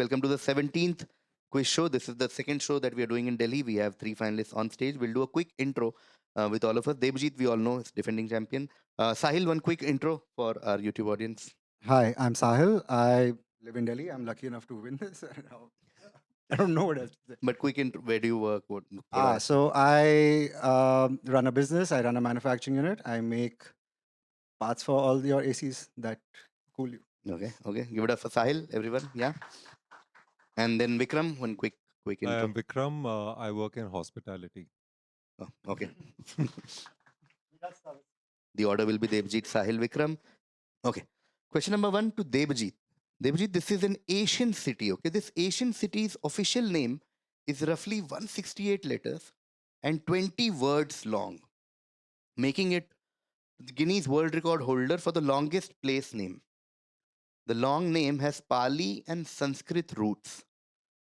welcome to the 17th quiz show. This is the second show that we are doing in Delhi. We have three finalists on stage. We'll do a quick intro with all of us. Debjit, we all know, is defending champion. Sahil, one quick intro for our YouTube audience. Hi, I'm Sahil. I live in Delhi. I'm lucky enough to win this. I don't know what else to say. But quick intro, where do you work? What So I run a business. I run a manufacturing unit. I make parts for all your ACs that cool you. Okay. Give it up for Sahil, everyone. Yeah. And then Vikram, one quick I intro. am Vikram. I work in hospitality. Oh, okay. The order will be Debjit, Sahil, Vikram. Okay. Question number 1 to Debjit. Debjit, this is an Asian city. Okay. This Asian city's official name is roughly 168 letters and 20 words long, making it the Guinness World Record holder for the longest place name. The long name has Pali and Sanskrit roots.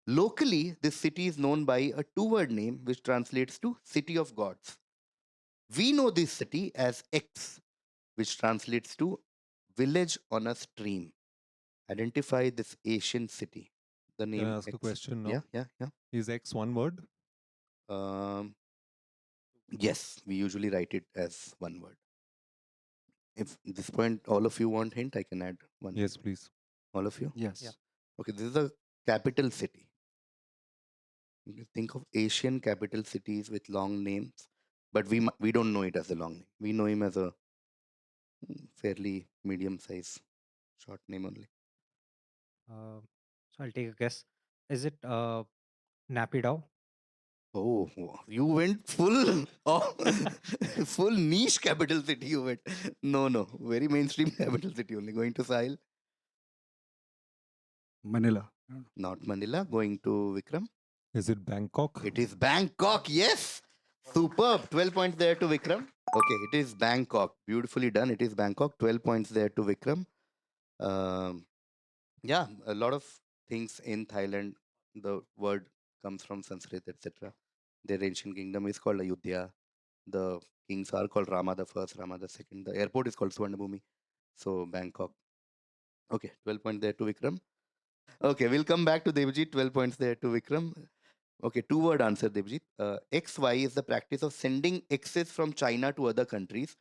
Locally, this city is known by a two-word name which translates to City of Gods. We know this city as X, which translates to Village on a Stream. Identify this Asian city. The Can name I ask a X. question Yeah, now? yeah. Is X one word? Um, yes, we usually write it as one word. If at this point all of you want hint, I can add one Yes, hint. please. All of you? Yes. Okay, this is a capital city. You think of Asian capital cities with long names, but we don't know it as a long name. We know him as a fairly medium size short name only. So I'll take a guess. Is it Nappy Dow? Oh, you went full oh, full niche capital city. You went no, very mainstream capital city only. Going to Sahil, Manila. not Manila. Going to Vikram. Is it Bangkok? It is Bangkok. Yes, superb. 12 points there to Vikram. Okay, it is Bangkok. Beautifully done. It is Bangkok. 12 points there to Vikram. Um, yeah, a lot of things in Thailand. The word comes from Sanskrit, etc. Their ancient kingdom is called Ayodhya. The kings are called Rama the first, Rama the second. The airport is called Swarnabhumi. So Bangkok. Okay, 12 points there to Vikram. Okay, we'll come back to Devjit. 12 points there to Vikram. Okay, two-word answer, Devjit. XY is the practice of sending X's from China to other countries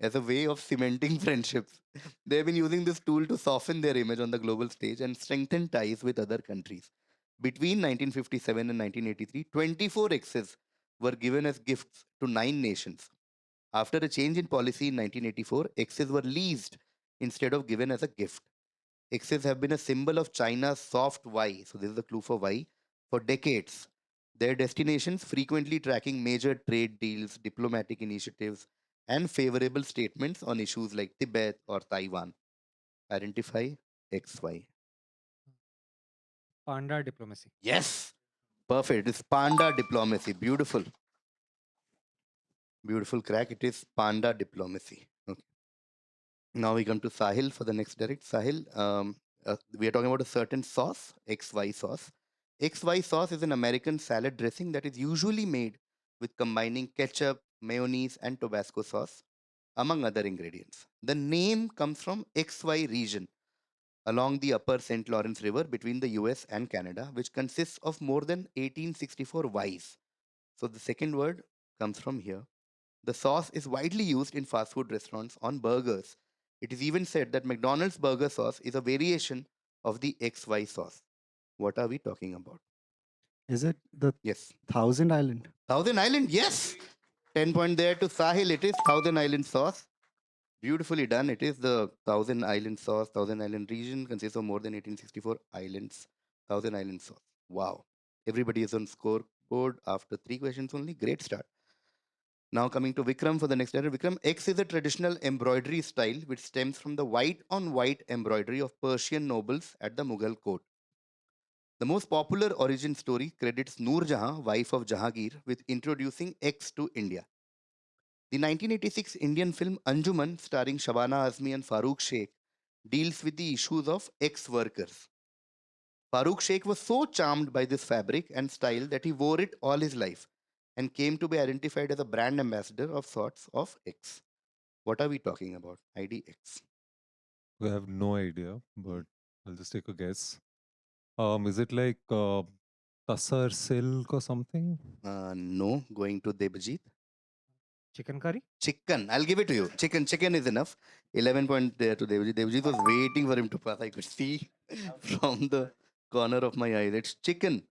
as a way of cementing friendships. They've been using this tool to soften their image on the global stage and strengthen ties with other countries. Between 1957 and 1983, 24 X's were given as gifts to 9 nations. After a change in policy in 1984, X's were leased instead of given as a gift. X's have been a symbol of China's soft Y, so this is the clue for Y, for decades. Their destinations frequently tracking major trade deals, diplomatic initiatives, and favorable statements on issues like Tibet or Taiwan. Identify XY. Panda Diplomacy. Yes, perfect. It is panda diplomacy. Beautiful. Beautiful crack. It is panda diplomacy. Okay. Now we come to Sahil for the next direct. Sahil, we are talking about a certain sauce, XY sauce. XY sauce is an American salad dressing that is usually made with combining ketchup, mayonnaise, and Tabasco sauce, among other ingredients. The name comes from XY region along the upper St. Lawrence River between the US and Canada, which consists of more than 1864 Ys. So the second word comes from here. The sauce is widely used in fast food restaurants on burgers. It is even said that McDonald's burger sauce is a variation of the XY sauce. What are we talking about? Is it the Yes. Thousand Island? Thousand Island, yes. 10 point there to Sahil. It is Thousand Island sauce. Beautifully done. It is the Thousand Island sauce. Thousand Island region consists of more than 1864 islands. Thousand Island sauce. Wow. Everybody is on scoreboard after 3 questions only. Great start. Now coming to Vikram for the next letter. Vikram, X is a traditional embroidery style which stems from the white on white embroidery of Persian nobles at the Mughal court. The most popular origin story credits Noor Jahan, wife of Jahangir, with introducing X to India. The 1986 Indian film Anjuman, starring Shabana Azmi and Farooq Sheikh, deals with the issues of ex workers. Farooq Sheikh was so charmed by this fabric and style that he wore it all his life and came to be identified as a brand ambassador of sorts of X. What are we talking about? IDX. I have no idea, but I'll just take a guess. Is it like Tasar Silk or something? No, going to Debjit. Chicken curry? Chicken. I'll give it to you. Chicken is enough. 11 point there to Devjit. Devjit was waiting for him to pass. I could see from the corner of my eye. It's chicken.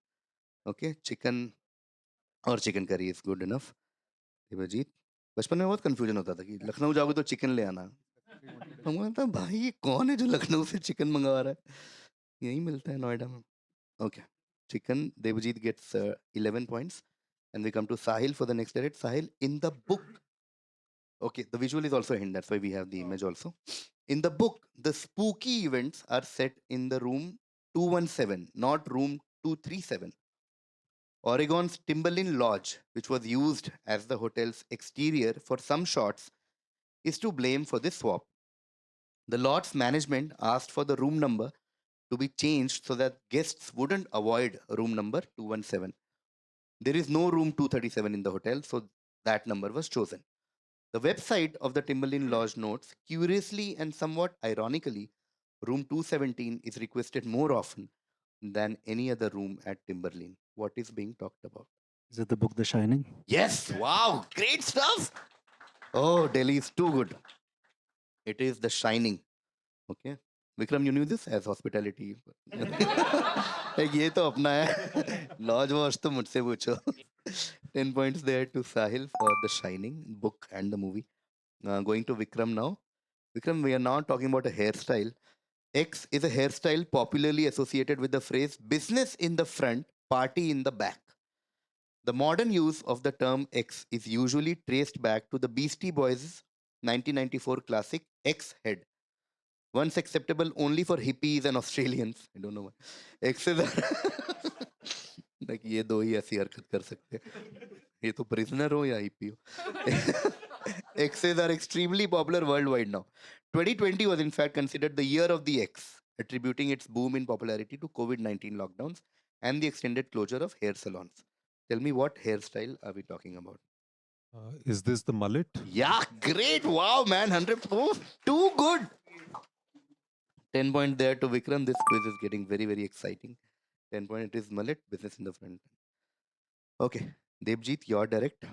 Okay, chicken और chicken curry is good enough. Devjit बचपन में बहुत confusion होता था कि लखनऊ जाओगे तो chicken ले आना हम कहता भाई ये कौन है जो लखनऊ से चिकन मंगवा रहा है यही मिलता है नोएडा में okay chicken Devjit gets 11 points and we come to Sahil for the next edit. Sahil, in the book. Okay, the visual is also a hint. That's why we have the image also. In the book, the spooky events are set in the room 217, not room 237. Oregon's Timberline Lodge, which was used as the hotel's exterior for some shots, is to blame for this swap. The lodge's management asked for the room number to be changed so that guests wouldn't avoid room number 217. There is no room 237 in the hotel, so that number was chosen. The website of the Timberline Lodge notes, curiously and somewhat ironically, room 217 is requested more often than any other room at Timberline. What is being talked about? Is it the book The Shining? Yes, wow, great stuff. Oh, Delhi is too good. It is The Shining. Okay. Vikram, you knew this as hospitality. ये तो अपना है laws wash तो मुझसे पूछो 10 points there to Sahil for The Shining book and the movie. Going to Vikram now. Vikram, we are now talking about a hairstyle. X is a hairstyle popularly associated with the phrase business in the front, party in the back. The modern use of the term X is usually traced back to the Beastie Boys' 1994 classic X Head, once acceptable only for hippies and Australians. I don't know why. X's are like ये दो ही ऐसी हरकत कर सकते हैं ये तो prisoner हो या hippie हो X's are extremely popular worldwide now. 2020 was in fact considered the year of the X, attributing its boom in popularity to COVID-19 lockdowns and the extended closure of hair salons. Tell me, what hairstyle are we talking about? Is this the mullet? Yeah, great. Wow, man. 100. Oh, too good. 10 point there to Vikram. This quiz is getting very, very exciting. 10 point, it is mullet, business in the front. Okay, Devjit, you're direct.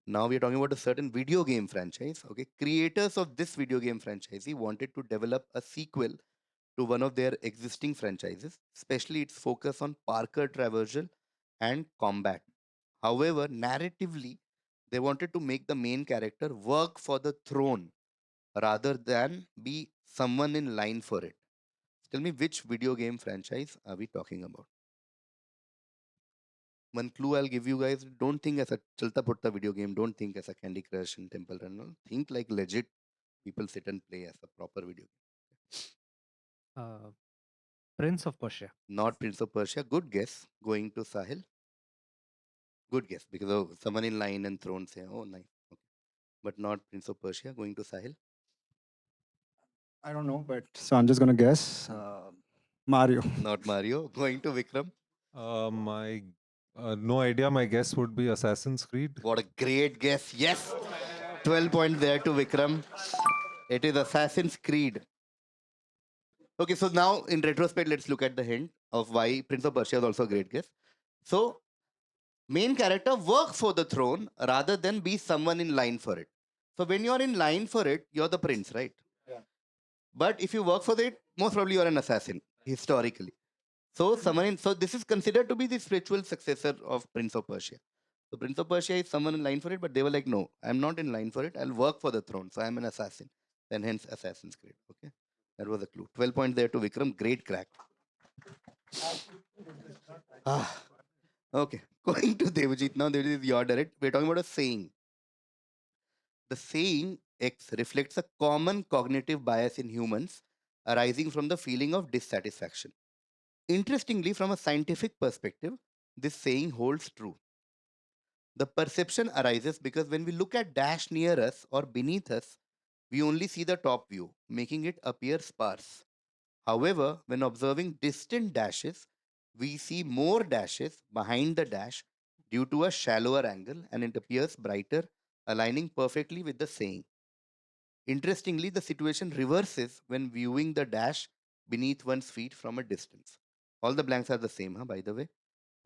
Now we are talking about a certain video game franchise. Okay, creators of this video game franchise wanted to develop a sequel to one of their existing franchises, especially its focus on parkour traversal and combat. However, narratively, they wanted to make the main character work for the throne rather than be someone in line for it. Tell me, which video game franchise are we talking about? One clue I'll give you guys, don't think as a chalta putta video game, don't think as a Candy Crush and Temple Run. No. Think like legit people sit and play as a proper video game. Uh, Prince of Persia. Not Prince of Persia. Good guess. Going to Sahil. Good guess because of someone in line and thrones here. Oh, nice. Okay. But not Prince of Persia. Going to Sahil. I don't know, but so I'm just gonna guess. Mario. Not Mario. Going to Vikram. My no idea. My guess would be Assassin's Creed. What a great guess. Yes. 12 points there to Vikram. It is Assassin's Creed. Okay, so now in retrospect, let's look at the hint of why Prince of Persia is also a great guess. So, main character work for the throne rather than be someone in line for it. So, when you're in line for it, you're the prince, right? Yeah. But if you work for it, most probably you're an assassin, historically. So, so this is considered to be the spiritual successor of Prince of Persia. So, Prince of Persia is someone in line for it, but they were like, no, I'm not in line for it. I'll work for the throne. So, I'm an assassin. Then, hence, Assassin's Creed. Okay. That was a clue. 12 points there to Vikram. Great crack. Ah, okay. Going to Devajit now. Devajit is your direct. We're talking about a saying. The saying X reflects a common cognitive bias in humans arising from the feeling of dissatisfaction. Interestingly, from a scientific perspective, this saying holds true. The perception arises because when we look at dash near us or beneath us, we only see the top view, making it appear sparse. However, when observing distant dashes, we see more dashes behind the dash due to a shallower angle and it appears brighter, aligning perfectly with the saying. Interestingly, the situation reverses when viewing the dash beneath one's feet from a distance. All the blanks are the same, huh, by the way.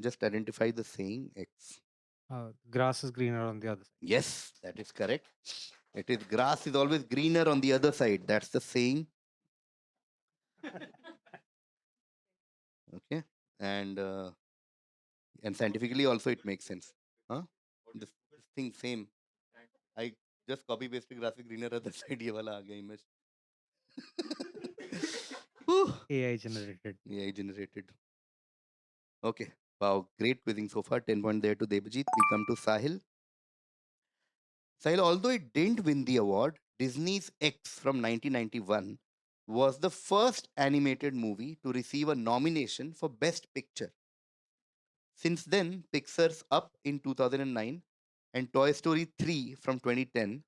Just identify the saying X. Grass is greener on the other side. Yes, that is correct. It is grass is always greener on the other side. That's the saying. Okay. And scientifically also it makes sense. Huh? This thing same. I just copy pasted grass is greener other side. ये वाला आ गया image. Whew. AI generated. AI generated. Okay. Wow. Great quizzing so far. 10 point there to Debajit. We come to Sahil. Sahil, although it didn't win the award, Disney's X from 1991 was the first animated movie to receive a nomination for Best Picture. Since then, Pixar's Up in 2009 and Toy Story 3 from 2010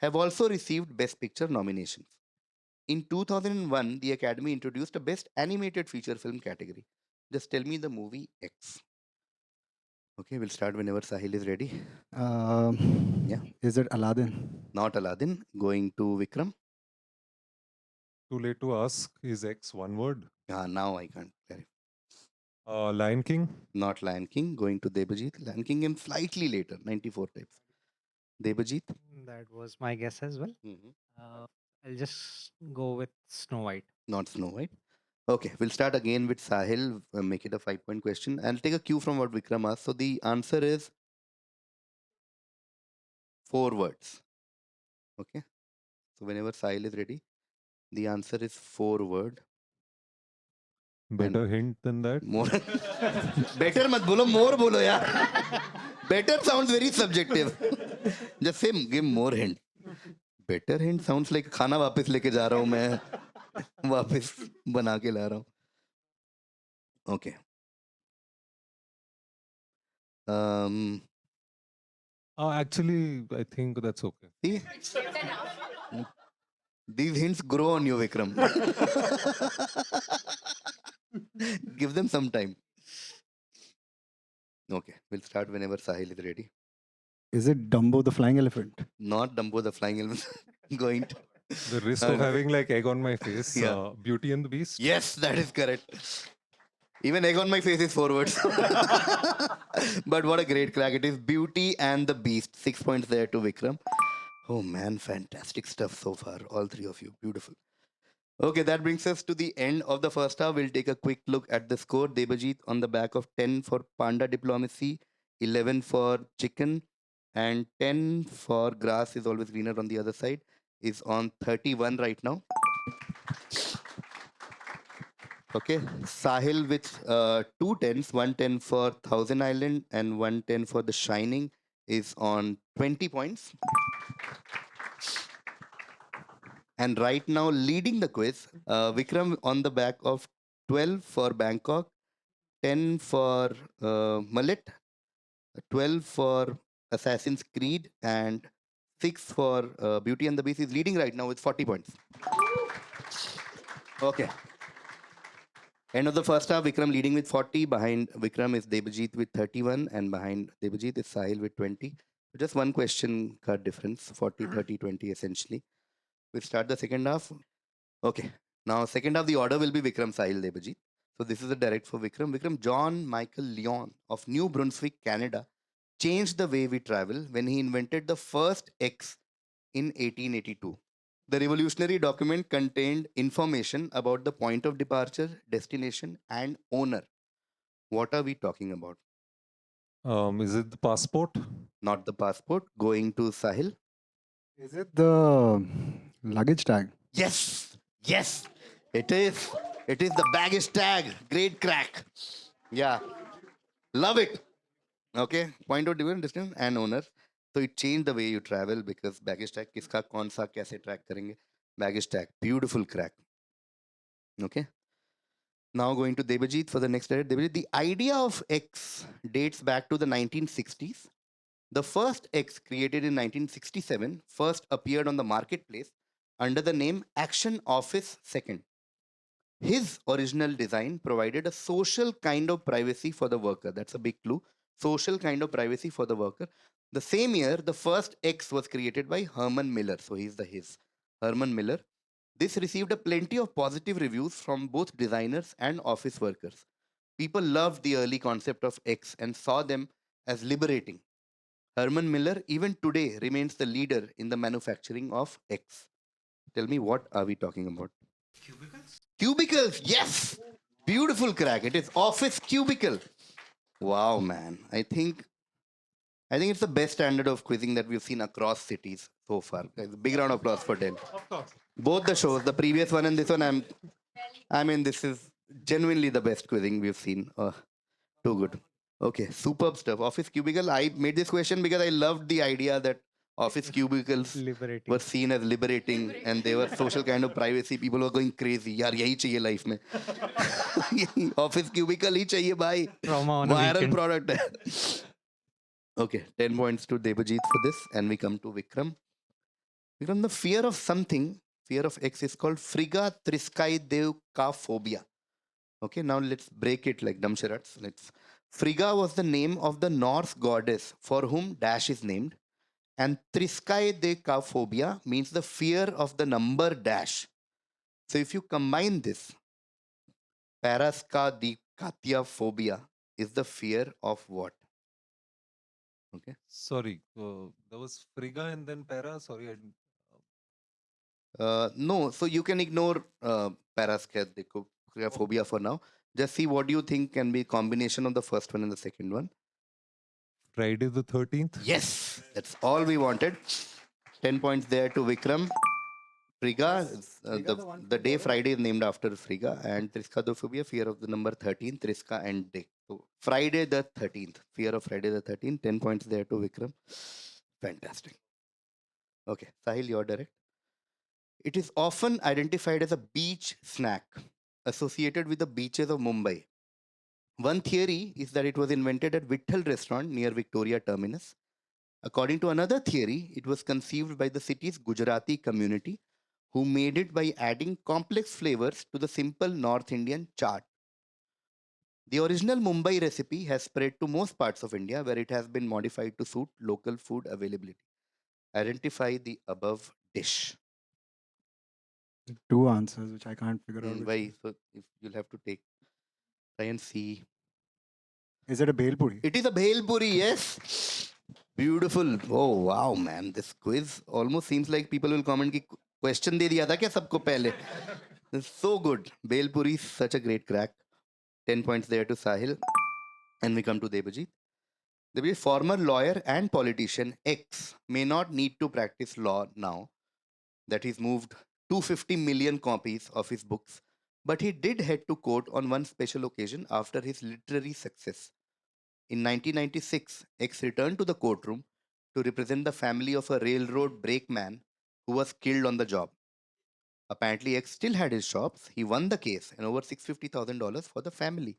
have also received Best Picture nominations. In 2001, the Academy introduced a Best Animated Feature Film category. Just tell me the movie X. Okay, we'll start whenever Sahil is ready. Yeah. Is it Aladdin? Not Aladdin. Going to Vikram. Too late to ask. Is X one word? Now I can't clarify. Lion King. Not Lion King. Going to Debajit. Lion King came slightly later, 94 types. Debajit. That was my guess as well. Mhm. I'll just go with Snow White. Not Snow White. Okay, we'll start again with Sahil. Make it a 5-point question. I'll take a cue from what Vikram asked. So the answer is 4 words. Okay. So whenever Sahil is ready, the answer is 4 word. Better hint than that. More. Better mat bolo, more bolo yaar. Better sounds very subjective. Just say give more hint. Better hint sounds like खाना वापस लेके जा रहा हूँ मैं. वापस बना के ला रहा हूँ. Okay. Actually, I think that's okay. See? These hints grow on you, Vikram. Give them some time. Okay, we'll start whenever Sahil is ready. Is it Dumbo the Flying Elephant? Not Dumbo the Flying Elephant. Going to. The risk of having like egg on my face. Yeah. Beauty and the Beast. Yes, that is correct. Even egg on my face is 4 words. But what a great crack. It is Beauty and the Beast. 6 points there to Vikram. Oh man, fantastic stuff so far. All 3 of you. Beautiful. Okay, that brings us to the end of the first half. We'll take a quick look at the score. Debajit on the back of 10 for Panda Diplomacy, 11 for Chicken, and 10 for Grass is always greener on the other side, is on 31 right now. Okay, Sahil with 2 10s, 110 for Thousand Island and 110 for The Shining, is on 20 points. And right now, leading the quiz, Vikram on the back of 12 for Bangkok, 10 for Mullet, 12 for Assassin's Creed, and 6 for Beauty and the Beast is leading right now with 40 points. Okay. End of the first half, Vikram leading with 40. Behind Vikram is Debajit with 31. And behind Debajit is Sahil with 20. Just one question card difference, 40, 30, 20 essentially. We'll start the second half. Okay. Now, second half, the order will be Vikram, Sahil, Debajit. So this is a direct for Vikram. Vikram, John Michael Leon of New Brunswick, Canada, changed the way we travel when he invented the first X in 1882. The revolutionary document contained information about the point of departure, destination, and owner. What are we talking about? Is it the passport? Not the passport. Going to Sahil. Is it the luggage tag? Yes, yes, it is. It is the baggage tag. Great crack. Yeah, love it. Okay, point of different distance and owner. So it changed the way you travel because baggage tag किसका कौन सा कैसे track करेंगे? Baggage tag. Beautiful crack. Okay. Now going to Debajit for the next edit. Debajit, the idea of X dates back to the 1960s. The first X created in 1967 first appeared on the marketplace under the name Action Office Second. His original design provided a social kind of privacy for the worker. That's a big clue. Social kind of privacy for the worker. The same year, the first X was created by Herman Miller. So he's the his. Herman Miller. This received a plenty of positive reviews from both designers and office workers. People loved the early concept of X and saw them as liberating. Herman Miller, even today, remains the leader in the manufacturing of X. Tell me, what are we talking about? Cubicles, yes! Beautiful crack. It is office cubicle. Wow, man. I think it's the best standard of quizzing that we've seen across cities so far. Guys, big round of applause for Dell. Both the shows, the previous one and this one, I mean, this is genuinely the best quizzing we've seen. Too good. Okay, superb stuff. Office cubicle. I made this question because I loved the idea that office cubicles were Liberating. seen as liberating and they were social kind of privacy. People were going crazy. यार यही चाहिए life में. Office cubicle ही चाहिए भाई. Trauma on a Viral weekend. product है. Okay, 10 points to Debajit for this, and we come to Vikram. Vikram, the fear of something, fear of X is called Friga Triskai Dev Ka phobia. Okay, now let's break it like dumb charades. Frigga was the name of the Norse goddess for whom dash is named, and Triskai de phobia means the fear of the number dash. So if you combine this, Paraska di Katya phobia is the fear of what? Okay. Sorry, there was Frigga and then Para. Sorry, I didn't. No, so you can ignore phobia for now. Just see what do you think can be combination of the first one and the second one. Friday the 13th. Yes, that's all we wanted. 10 points there to Vikram. Frigga, the day Friday is named after Frigga, and Triskadophobia, fear of the number 13, Triska and day. So Friday the 13th, fear of Friday the 13th, 10 points there to Vikram. Fantastic. Okay, Sahil, you're direct. It is often identified as a beach snack associated with the beaches of Mumbai. One theory is that it was invented at Vitthal restaurant near Victoria Terminus. According to another theory, it was conceived by the city's Gujarati community who made it by adding complex flavors to the simple North Indian chaat. The original Mumbai recipe has spread to most parts of India where it has been modified to suit local food availability. Identify the above dish. Two answers, which I can't figure out. Which Why? So if you'll have to try and see. is it a bhel puri? It is a bhel puri, yes. Beautiful. Oh wow, man. This quiz almost seems like people will comment कि question दे दिया था क्या सबको पहले. It's so good. Bhel puri is such a great crack. 10 points there to Sahil. And we come to Debajit. Debajit, former lawyer and politician X may not need to practice law now that he's moved 250 million copies of his books, but he did head to court on one special occasion after his literary success. In 1996, X returned to the courtroom to represent the family of a railroad brakeman who was killed on the job. Apparently, X still had his shops. He won the case and over $650,000 for the family.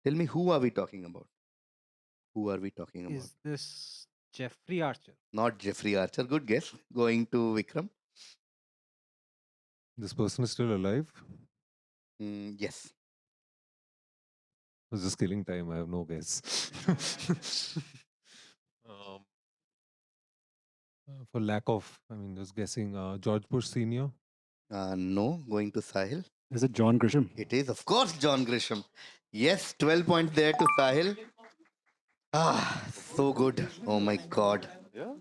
Tell me, who are we talking about? Who are we talking about? Is this Jeffrey Archer? Not Jeffrey Archer. Good guess. Going to Vikram. This person is still alive. Yes. I was just killing time. I have no guess. um, for lack of, I mean, just guessing. George Bush Senior. No. Going to Sahil. Is it John Grisham? It is, of course, John Grisham. Yes, 12 points there to Sahil. Ah, so good. Oh my God. Yeah.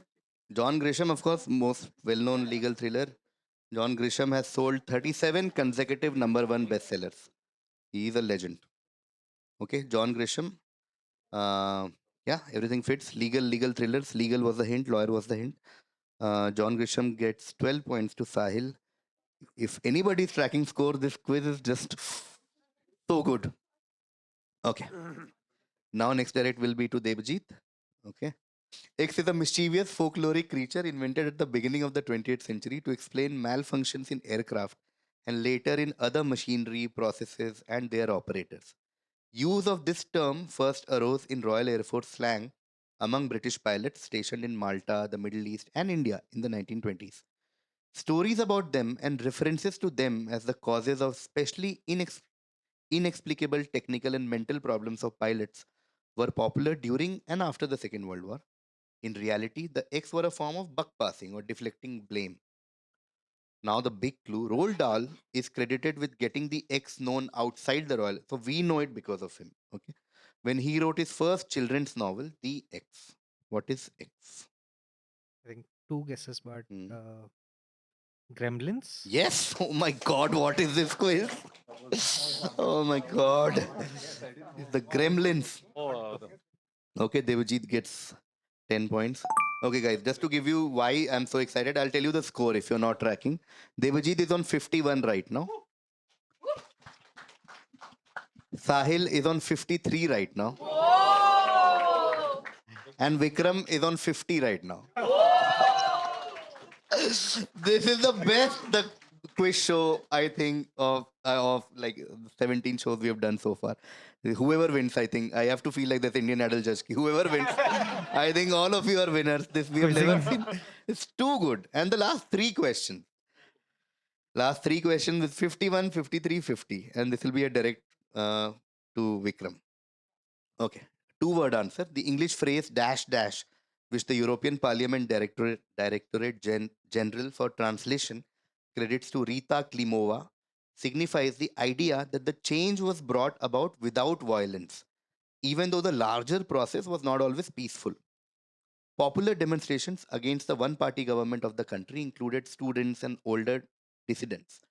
John Grisham, of course, most well-known legal thriller. John Grisham has sold 37 consecutive number one bestsellers. He is a legend. Okay, John Grisham. Yeah, everything fits. Legal thrillers. Legal was the hint. Lawyer was the hint. John Grisham gets 12 points to Sahil. If anybody is tracking score, this quiz is just so good. Okay. Now next direct will be to Debajit. Okay. X is a mischievous folkloric creature invented at the beginning of the 20th century to explain malfunctions in aircraft and later in other machinery, processes, and their operators. Use of this term first arose in Royal Air Force slang among British pilots stationed in Malta, the Middle East, and India in the 1920s. Stories about them and references to them as the causes of specially inexplicable technical and mental problems of pilots were popular during and after the Second World War. In reality, the X were a form of buck passing or deflecting blame. Now the big clue: Roald Dahl is credited with getting the X known outside the royal. So we know it because of him. Okay. When he wrote his first children's novel, The X. What is X? I think two guesses, but Hmm. Gremlins. Yes. Oh my God! What is this quiz? Oh my God! It's the Gremlins. Okay, Devajit gets 10 points. Okay, guys, just to give you why I'm so excited, I'll tell you the score if you're not tracking. Devajit is on 51 right now. Sahil is on 53 right now. And Vikram is on 50 right now. This is the best the quiz show I think of like 17 shows we have done so far. Whoever wins, I think I have to feel like this Indian Idol judge. Whoever wins, I think all of you are winners. This we have never seen. It's too good. And the last three questions. Last three questions with 51, 53, 50. And this will be a direct to Vikram. Okay. Two-word answer. The English phrase dash dash, which the European Parliament Directorate General for Translation credits to Rita Klimova, signifies the idea that the change was brought about without violence, even though the larger process was not always peaceful. Popular demonstrations against the one party government of the country included students and older dissidents.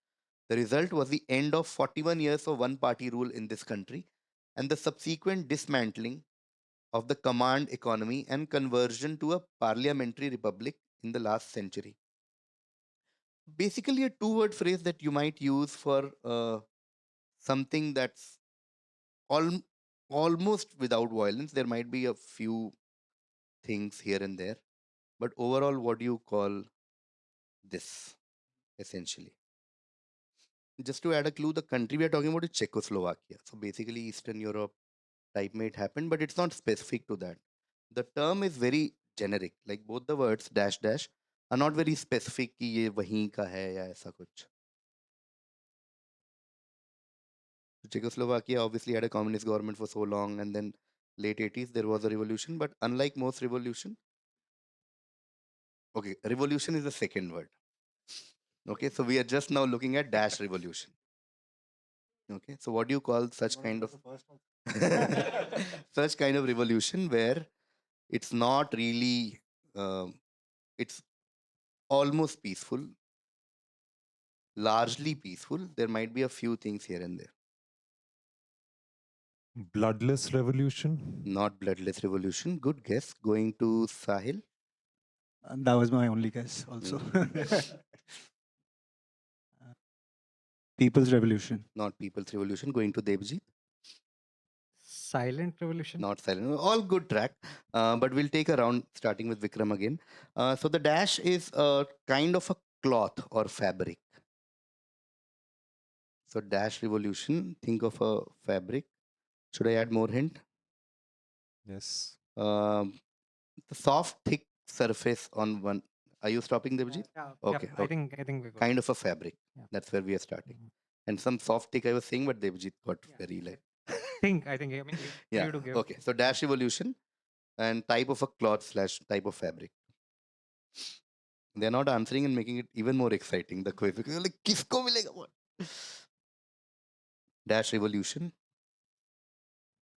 The result was the end of 41 years of one party rule in this country and the subsequent dismantling of the command economy and conversion to a parliamentary republic in the last century. Basically, a two-word phrase that you might use for something that's al- almost without violence. There might be a few things here and there, but overall, what do you call this essentially? Just to add a clue, the country we are talking about is Czechoslovakia. So basically, Eastern Europe type may it happen, but it's not specific to that. The term is very generic. Like both the words dash dash are not very specific कि ये वहीं का है या ऐसा कुछ. Czechoslovakia obviously had a communist government for so long, and then late 80s there was a revolution. But unlike most revolution, okay, revolution is the second word. Okay, so we are just now looking at dash revolution. Okay, so what do you call such kind of such kind of revolution where it's not really it's almost peaceful, largely peaceful. There might be a few things here and there. Bloodless revolution. Not bloodless revolution. Good guess. Going to Sahil. And that was my only guess also. People's Revolution. Not people's revolution. Going to Devji. Silent Revolution. Not silent. All good track. But we'll take a round starting with Vikram again. So the dash is a kind of a cloth or fabric. So dash revolution. Think of a fabric. Should I add more hint? Yes. The soft, thick surface on one. Are you stopping, Devji? Yeah, Okay. I okay. think we got Kind it. of a fabric. Yeah. That's where we are starting. Mhm. And some soft thick I was saying, but Devjit got Yeah, very like. I think I mean for Yeah. you to give. Okay. So dash evolution and type of a cloth slash type of fabric. They're not answering and making it even more exciting. The quiz. Because like, kisko milega what? Dash evolution.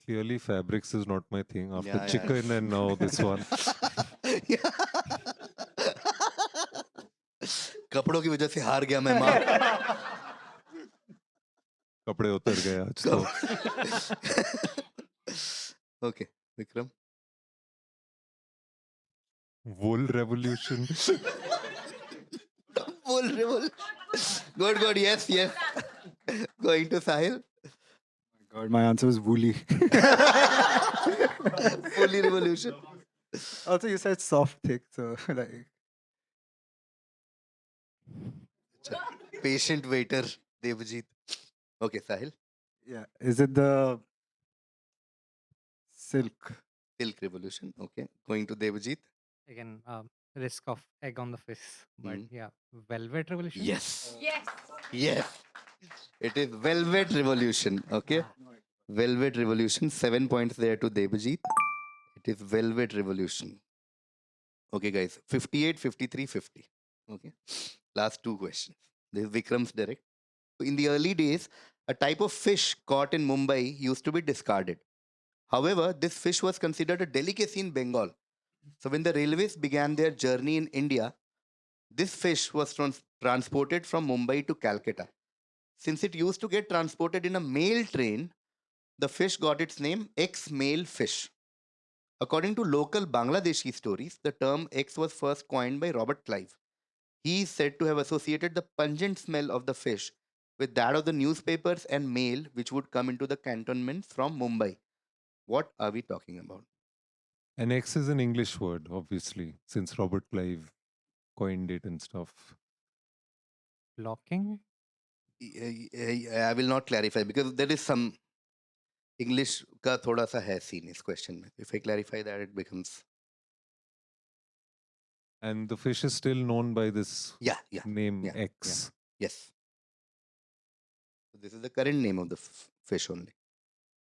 Clearly, fabrics is not my thing. After Yeah, yeah. chicken and now this one. Yeah. कपड़ों की वजह से हार गया मैं माँ. कपड़े उतर गए आज तो. Okay, Vikram. Wool revolution. Wool. Good. Yes. Going to Sahil. God, my answer was Woolly. Fully revolution. Also, you said soft, thick, so like. Patient waiter, Devjit. Okay, Sahil. Yeah. Is it the silk? Silk revolution. Okay. Going to Devjit. Again, risk of egg on the face, but Mhm. yeah, Velvet Revolution. Yes. It is velvet revolution. Okay. Velvet revolution. 7 points there to Devjit. It is velvet revolution. Okay, guys. 58, 53, 50. Okay. Last two questions. This is Vikram's direct. In the early days, a type of fish caught in Mumbai used to be discarded. However, this fish was considered a delicacy in Bengal. So when the railways began their journey in India, this fish was transported from Mumbai to Calcutta. Since it used to get transported in a mail train, the fish got its name X-mail fish. According to local Bangladeshi stories, the term X was first coined by Robert Clive. He is said to have associated the pungent smell of the fish with that of the newspapers and mail which would come into the cantonments from Mumbai. What are we talking about? An X is an English word, obviously, since Robert Clive coined it and stuff. Blocking? I will not clarify because there is some English का थोड़ा सा है scene इस question में. If I clarify that, it becomes And the fish is still known by this yeah, name yeah, X. yes. So this is the current name of the fish only.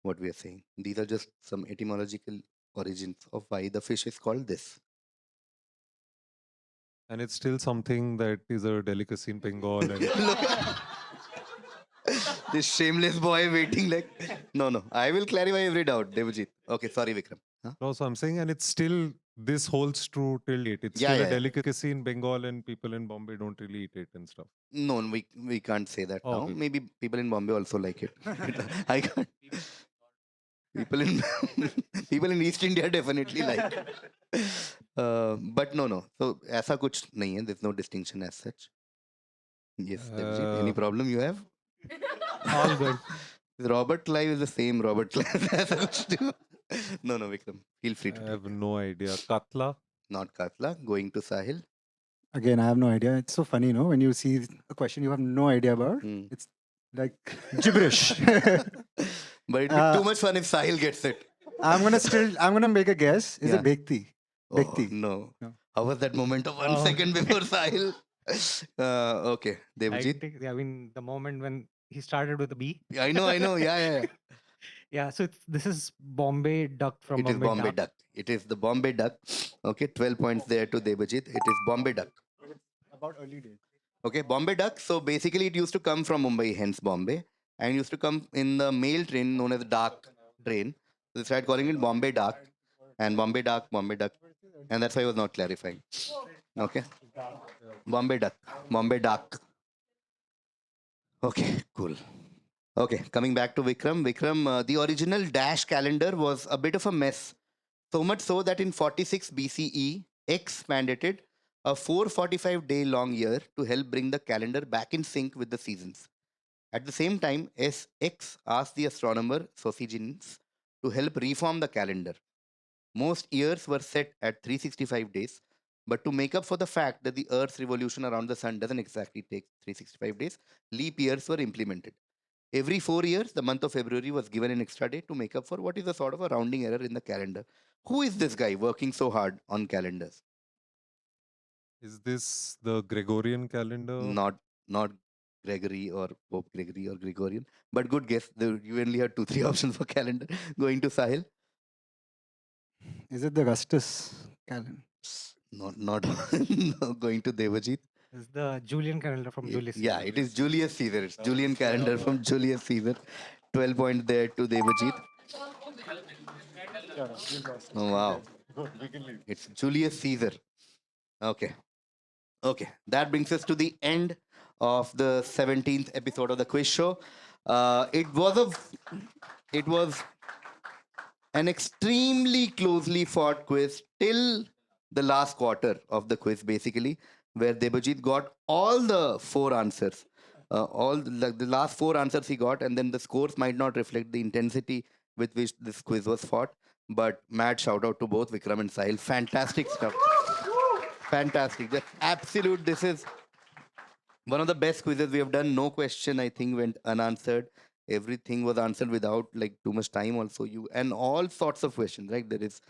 What we are saying. These are just some etymological origins of why the fish is called this. And it's still something that is a delicacy in Bengal. And Look, this shameless boy waiting like no. I will clarify every doubt, Devajit. Okay, sorry, Vikram. Huh? no, so I'm saying, and it's still, this holds true till date. It's Yeah, still a yeah. delicacy in Bengal, and people in Bombay don't really eat it and stuff. No, we can't say that Oh, now. okay. Maybe people in Bombay also like it. I can't. People in people in East India definitely like. But no. So ऐसा कुछ नहीं है. There's no distinction as such. Yes, Devjit. Any problem you have? All good. Robert Clive is the same Robert Clive. ऐसा कुछ नहीं. No, Vikram. Feel free I to. have no idea. Katla? Not Katla. Going to Sahil. Again, I have no idea. It's so funny, no? When you see a question you have no idea about, Hmm. it's like gibberish. But it'd be too much fun if Sahil gets it. I'm gonna make a guess. Is Yeah. it Bekti? Oh, Bekti. no. No. How was that moment of 1 Oh. second before Sahil? Okay, Devjit. I mean, the moment when he started with a B. I know. Yeah. Yeah, so this is Bombay duck from It is Bombay Duck. duck. It is the Bombay duck. Okay, 12 points there to Devajit. It is Bombay duck. About early days. Okay, Bombay duck. So basically, it used to come from Mumbai, hence Bombay, and used to come in the mail train known as the dark train. So they started calling it Bombay duck, and Bombay duck, and that's why I was not clarifying. Okay, Bombay duck. Okay, cool. Okay, coming back to Vikram. Vikram, the original Dash calendar was a bit of a mess. So much so that in 46 BCE, X mandated a 445-day long year to help bring the calendar back in sync with the seasons. At the same time, X asked the astronomer Sosigenes to help reform the calendar. Most years were set at 365 days, but to make up for the fact that the Earth's revolution around the sun doesn't exactly take 365 days, leap years were implemented. Every 4 years, the month of February was given an extra day to make up for what is a sort of a rounding error in the calendar. Who is this guy working so hard on calendars? Is this the Gregorian calendar? Not Gregory or Pope Gregory or Gregorian, but good guess. You only had 2-3 options for calendar. Going to Sahil? Is it the Augustus calendar? Not no, going to Devajit. This is the Julian calendar from Julius Caesar. Yeah, it is Julius Caesar. It's Julian calendar from Julius Caesar. 12 points there to Devajit. Oh, wow. It's Julius Caesar. Okay. That brings us to the end of the 17th episode of the quiz show. It was an extremely closely fought quiz till the last quarter of the quiz, basically, where Debajit got all the 4 answers. The last 4 answers he got, and then the scores might not reflect the intensity with which this quiz was fought. But mad shout out to both Vikram and Sahil. Fantastic stuff. Fantastic. Just absolute. This is one of the best quizzes we have done. No question, I think, went unanswered. Everything was answered without like too much time. Also, and all sorts of questions. Right? There is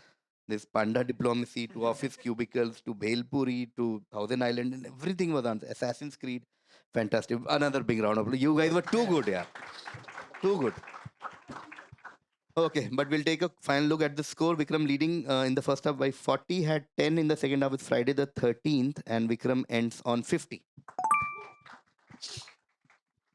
this panda diplomacy to office cubicles to Bhelpuri to Thousand Island, and everything was answered. Assassin's Creed. Fantastic. Another big round of applause. You guys were too good, yeah. Too good. Okay, but we'll take a final look at the score. Vikram leading in the first half by 40, had 10 in the second half with Friday the 13th, and Vikram ends on 50.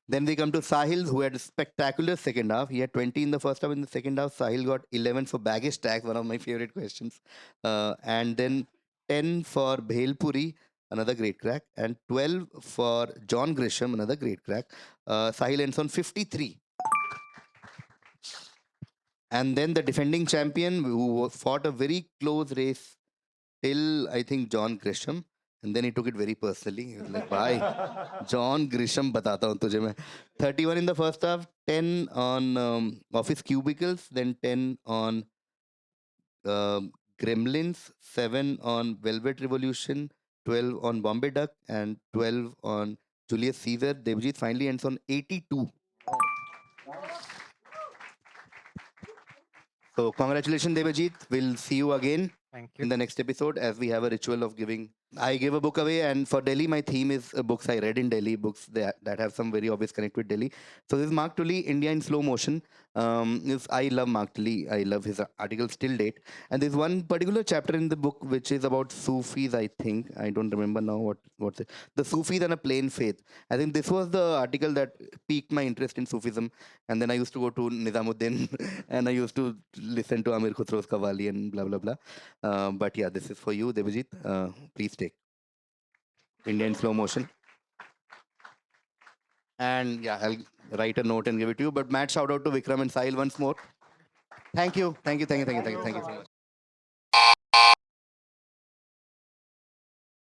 Then we come to Sahil, who had a spectacular second half. He had 20 in the first half. In the second half, Sahil got 11 for baggage tax, one of my favorite questions. And then 10 for Bhelpuri, another great crack. And 12 for John Grisham, another great crack. Sahil ends on 53. And then the defending champion, who fought a very close race till, I think, John Grisham. And then he took it very personally. He was like, bye. John Grisham batata hun tujhe main. 31 in the first half, 10 on Office Cubicles, then 10 on Gremlins, 7 on Velvet Revolution, 12 on Bombay Duck, and 12 on Julius Caesar. Devjit finally ends on 82. So congratulations, Devjit. We'll see you again Thank in you. the next episode, as we have a ritual of giving. I give a book away, and for Delhi, my theme is books I read in Delhi, books that have some very obvious connect with Delhi. So this is Mark Tully, India in Slow Motion. I love Mark Tully. I love his articles till date. And there's one particular chapter in the book which is about Sufis, I think. I don't remember now what's it. The Sufis and a Plain Faith. I think this was the article that piqued my interest in Sufism. And then I used to go to Nizamuddin and I used to listen to Amir Khusro's Qawwali and blah, blah, blah. But yeah, this is for you, Devjit. Please take India in Slow Motion. And yeah, I'll write a note and give it to you. But mad shout out to Vikram and Sahil once more. Thank you. Thank you. Thank you. Thank you. Thank you. Thank you so much.